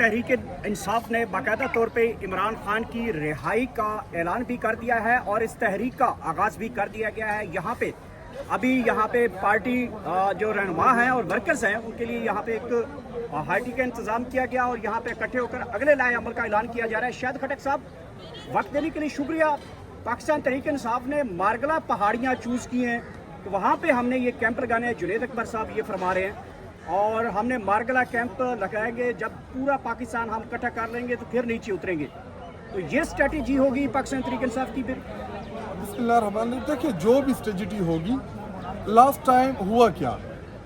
तहरीक इंसाफ ने बाकायदा तौर पे इमरान खान की रिहाई का ऐलान भी कर दिया है और इस तहरीक का आगाज़ भी कर दिया गया है। यहाँ पे पार्टी जो रहनुमा हैं और वर्कर्स हैं उनके लिए यहाँ पे एक हाईटी का इंतज़ाम किया गया और यहाँ पे इकट्ठे होकर अगले लाए अमल का ऐलान किया जा रहा है। शाहिद खटक साहब, वक्त देने के लिए शुक्रिया। पाकिस्तान तहरीक इंसाफ ने मारगला पहाड़ियाँ चूज़ की हैं, तो वहाँ पे हमने ये कैंप लगाने हैं। जुनेद अकबर साहब ये फरमा रहे हैं और हमने मारगला कैंप लगाएंगे। जब पूरा पाकिस्तान हम इकट्ठा कर लेंगे तो फिर नीचे उतरेंगे। तो ये स्ट्रेटजी होगी पाकिस्तान तहरीक इंसाफ की। फिर बिस्मिल्लाहिर्रहमानिर्रहीम, देखिए जो भी स्ट्रेटजी होगी, लास्ट टाइम हुआ क्या,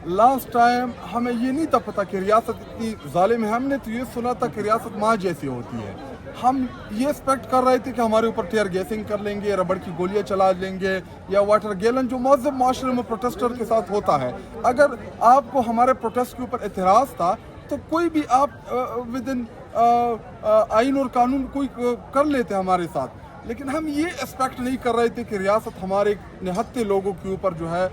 लास्ट टाइम हमें ये नहीं था पता कि रियासत इतनी जालिम है। हमने तो ये सुना था कि रियासत माँ जैसी होती है। हम ये एक्सपेक्ट कर रहे थे कि हमारे ऊपर टीयर गैसिंग कर लेंगे, रबड़ की गोलियां चला लेंगे या वाटर गैलन, जो मौजूद माशरे में प्रोटेस्टर के साथ होता है। अगर आपको हमारे प्रोटेस्ट के ऊपर एतराज़ था तो कोई भी आप विद इन आइन और कानून कोई कर लेते हमारे साथ, लेकिन हम ये एक्सपेक्ट नहीं कर रहे थे कि रियासत हमारे निहत्ते लोगों के ऊपर जो है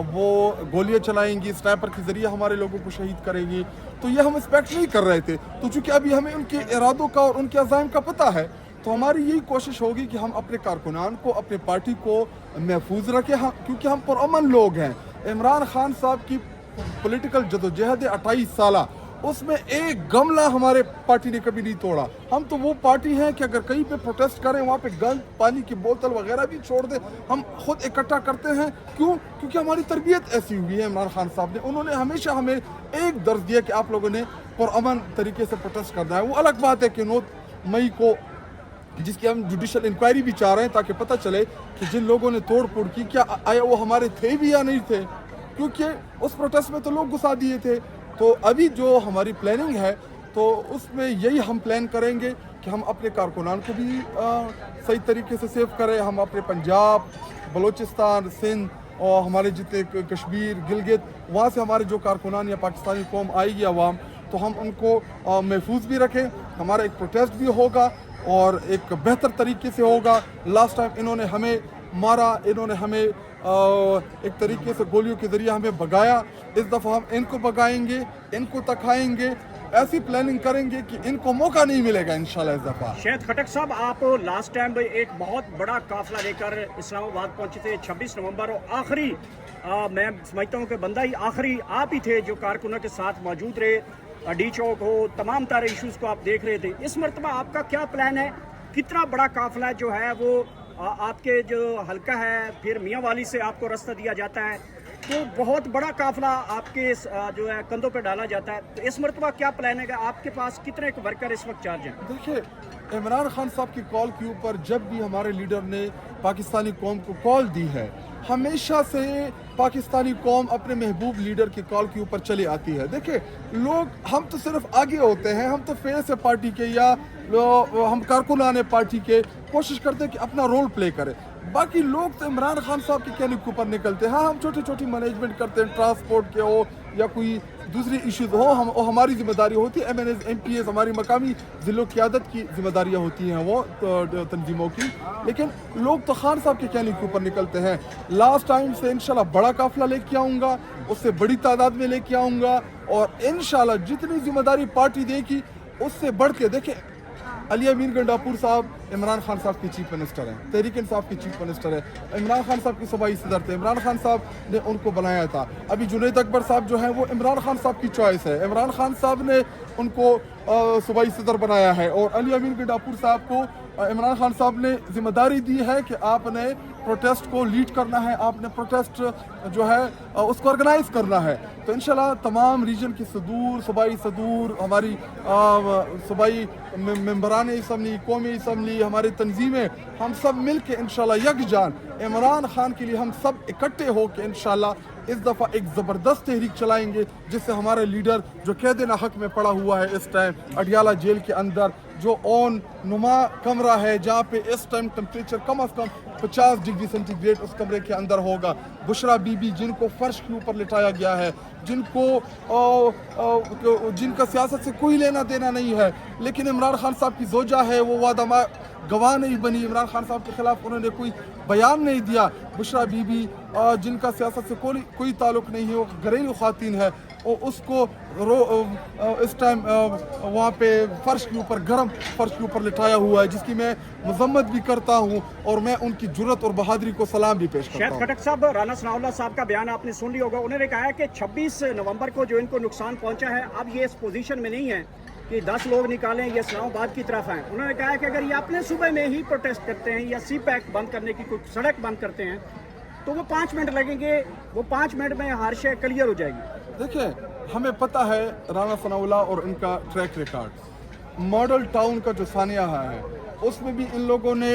वो गोलियां चलाएंगी, स्नाइपर के ज़रिए हमारे लोगों को शहीद करेंगी। तो ये हम एक्सपेक्ट नहीं कर रहे थे। तो चूँकि अभी हमें उनके इरादों का और उनके अज़ाइम का पता है, तो हमारी यही कोशिश होगी कि हम अपने कारकुनान को, अपने पार्टी को महफूज रखें। हम क्योंकि हम पुरअमन लोग हैं। इमरान खान साहब की पॉलिटिकल जदोजहद 28 साल, उसमें एक गमला हमारे पार्टी ने कभी नहीं तोड़ा। हम तो वो पार्टी हैं कि अगर कहीं पे प्रोटेस्ट करें, वहाँ पे गन, पानी की बोतल वगैरह भी छोड़ दें, हम खुद इकट्ठा करते हैं। क्यों? क्योंकि हमारी तरबियत ऐसी हुई है। इमरान खान साहब ने, उन्होंने हमेशा हमें एक दर्ज दिया कि आप लोगों ने पुरअमन तरीके से प्रोटेस्ट करना है। वो अलग बात है कि 9 मई को जिसकी हम जुडिशल इंक्वायरी भी चाह रहे हैं, ताकि पता चले कि जिन लोगों ने तोड़ फोड़ की, क्या आया वो हमारे थे भी या नहीं थे, क्योंकि उस प्रोटेस्ट में तो लोग घुसा दिए थे। तो अभी जो हमारी प्लानिंग है, तो उसमें यही हम प्लान करेंगे कि हम अपने कारकुनान को भी सही तरीके से सेव करें। हम अपने पंजाब, बलूचिस्तान, सिंध और हमारे जितने कश्मीर, गिलगित, वहाँ से हमारे जो कारकुनान या पाकिस्तानी कौम आएगी अवाम, तो हम उनको महफूज भी रखें। हमारा एक प्रोटेस्ट भी होगा और एक बेहतर तरीके से होगा। लास्ट टाइम इन्होंने हमें मारा, इन्होंने हमें एक तरीके से गोलियों के ज़रिए हमें भगाया। इस दफ़ा हम इनको भगाएंगे, इनको तकाएंगे, ऐसी प्लानिंग करेंगे कि इनको मौका नहीं मिलेगा इंशाल्लाह इस दफ़ा। शाहिद खटक साहब, आप लास्ट टाइम एक बहुत बड़ा काफिला लेकर इस्लामाबाद पहुंचे थे 26 नवंबर, और आखिरी मैं समझता हूं कि बंदा ही आखिरी आप ही थे जो कारकुनों के साथ मौजूद रहे। डी चौक हो, तमाम तारे इशूज़ को आप देख रहे थे। इस मरतबा आपका क्या प्लान है? कितना बड़ा काफिला जो है वो आपके जो हल्का है, फिर मियाँ वाली से आपको रास्ता दिया जाता है, तो बहुत बड़ा काफिला आपके जो है कंधों पे डाला जाता है। तो इस मरतबा क्या प्लान है? आपके पास कितने वर्कर इस वक्त चार्ज हैं? देखिए, इमरान खान साहब की कॉल के ऊपर जब भी हमारे लीडर ने पाकिस्तानी कौम को कॉल दी है, हमेशा से पाकिस्तानी कौम अपने महबूब लीडर की कॉल के ऊपर चली आती है। देखिए, लोग, हम तो सिर्फ आगे होते हैं, हम तो फेस है पार्टी के या हम कारकुनान है पार्टी के, कोशिश करते हैं कि अपना रोल प्ले करें। बाकी लोग तो इमरान खान साहब की कहने के ऊपर निकलते हैं। हाँ, हम छोटी छोटी मैनेजमेंट करते हैं, ट्रांसपोर्ट के हो या कोई दूसरी इश्यूज हो, हम हमारी जिम्मेदारी होती है। MNAs, MPAs, हमारी मकामी ज़िलों क़यादत की जिम्मेदारियाँ होती हैं वो तंजीमों की। लेकिन लोग तो खान साहब के कहने के ऊपर निकलते हैं। लास्ट टाइम से इंशाल्लाह बड़ा काफिला लेके आऊँगा, उससे बड़ी तादाद में लेके आऊँगा, और इंशाल्लाह जितनी जिम्मेदारी पार्टी देगी उससे बढ़ के। देखिए, अली अमीन गंडापुर साहब इमरान खान साहब के चीफ मिनिस्टर हैं, तहरीक इंसाफ के चीफ मिनिस्टर है। इमरान खान साहब की सूबाई सदर थे, इमरान खान साहब ने उनको बनाया था। अभी जुनेद अकबर साहब जो हैं वो इमरान खान साहब की चॉइस है, इमरान खान साहब ने उनको सूबाई सदर बनाया है। और अली अमीन गंडापुर साहब को इमरान खान साहब ने जिम्मेदारी दी है कि आपने प्रोटेस्ट को लीड करना है, आपने प्रोटेस्ट जो है उसको ऑर्गेनाइज करना है। तो इंशाल्लाह तमाम रीजन की सदूर, सूबाई सदूर, हमारी सूबाई मेंबरान असम्बली, कौमी असम्बली, हमारी तंजीमें, हम सब मिल के इंशाल्लाह यकजान इमरान खान के लिए हम सब इकट्ठे हो के इंशाल्लाह इस दफ़ा एक ज़बरदस्त तहरीक चलाएंगे, जिससे हमारे लीडर जो कैद ना हक में पड़ा हुआ है इस टाइम अडियाला जेल के अंदर, जो ओन नुमा कमरा है जहाँ पे इस टाइम टेम्परेचर कम अज़ कम 50 डिग्री सेंटीग्रेड उस कमरे के अंदर होगा। बुशरा बीबी जिनको फर्श के ऊपर लिटाया गया है, जिनका सियासत से कोई लेना देना नहीं है, लेकिन इमरान खान साहब की जोजा है, वो वादा गवाह नहीं बनी, इमरान खान साहब के खिलाफ उन्होंने कोई बयान नहीं दिया। बुशरा बीबी जिनका सियासत से कोई ताल्लुक नहीं है, वो घरेलू खातिन है, और उसको इस टाइम वहाँ पे फर्श के ऊपर गर्म फर्श के ऊपर लिटाया हुआ है, जिसकी मैं मजम्मत भी करता हूँ और मैं उनकी जुर्रत और बहादुरी को सलाम भी पेश करता शायद हूँ। खटक साहब, राना सनाउल्लाह साहब का बयान आपने सुन लिया होगा। उन्होंने कहा है कि 26 नवंबर को जो इनको नुकसान पहुंचा है, अब ये इस पोजीशन में नहीं है कि 10 लोग निकालें ये इस्लामाबाद की तरफ आएँ। उन्होंने कहा है कि अगर ये अपने सूबे में ही प्रोटेस्ट करते हैं या सी पैक बंद करने की कोई सड़क बंद करते हैं तो वो 5 मिनट लगेंगे, वो 5 मिनट में हर शय क्लियर हो जाएगी। देखिए, हमें पता है राना सनाउल्लाह और इनका ट्रैक रिकॉर्ड, मॉडल टाउन का जो सानिया है उसमें भी इन लोगों ने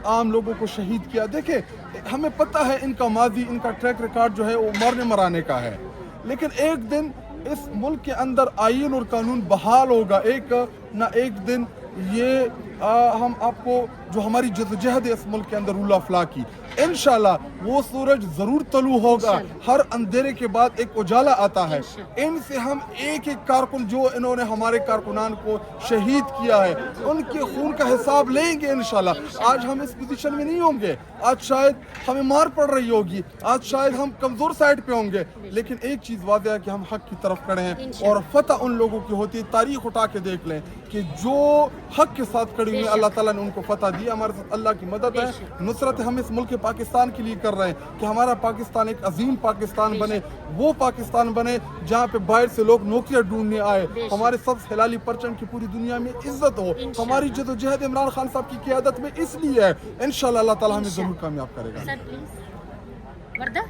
आम लोगों को शहीद किया। देखिए, हमें पता है इनका माजी, इनका ट्रैक रिकॉर्ड जो है वो मरने मराने का है, लेकिन एक दिन इस मुल्क के अंदर आईन और कानून बहाल होगा। एक ना एक दिन ये हम आपको जो हमारी जदोजहद है इस मुल्क के अंदर रूल ऑफ लॉ की, इंशाल्लाह वो सूरज जरूर तलू होगा। हर अंधेरे के बाद एक उजाला आता है। इनसे हम एक एक कारकुन जो इन्होंने हमारे कारकुनान को शहीद किया है उनके खून का हिसाब लेंगे इंशाल्लाह। आज हम इस पोजीशन में नहीं होंगे, आज शायद हमें मार पड़ रही होगी, आज शायद हम कमजोर साइड पे होंगे, लेकिन एक चीज वादे है कि हम हक की तरफ खड़े हैं और फतह उन लोगों की होती है। तारीख उठा के देख लें कि जो हक के साथ खड़ी हुई अल्लाह ताला ने उनको फतह दी। हमारे साथ अल्लाह की मदद है, नुसरत हम इस मुल्क पाकिस्तान के लिए कर रहे हैं कि हमारा पाकिस्तान एक अजीम पाकिस्तान बने, वो पाकिस्तान बने जहाँ पे बाहर से लोग नौकरियां ढूंढने आए, हमारे सब हिलाली परचम की पूरी दुनिया में इज्जत हो। हमारी जदोजहद इमरान खान साहब की क़यादत में इसलिए है, इंशाल्लाह अल्लाह ताला हमें जरूर कामयाब करेगा। Sir please Warda